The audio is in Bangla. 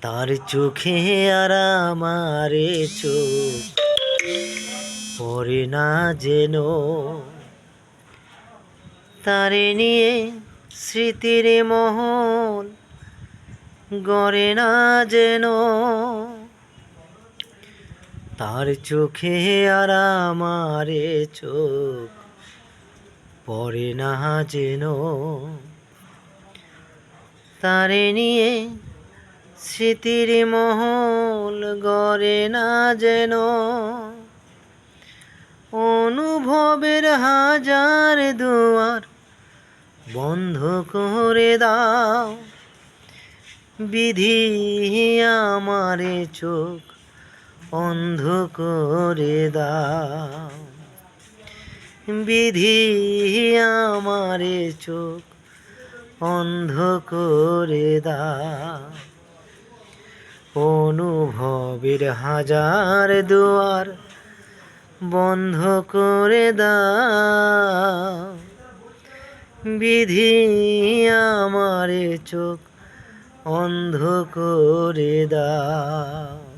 তার চোখে আর আমারে চোখ পড়ে না যেন, তারে নিয়ে স্মৃতির মহল গড়ে না যেন। তার চোখে আর আমারে চোখ পড়ে না যেন, তারে নিয়ে স্মৃতির মহল গড়ে না যেন। অনুভবের হাজার দুয়ার বন্ধ করে দাও, বিধি আমারে চোখ অন্ধ করে দাও। বিধি আমারে চোখ অন্ধ করে দাও। অনুভবের হাজার দুয়ার বন্ধ করে দাও, বিধি আমারে চোখ অন্ধ করে দাও।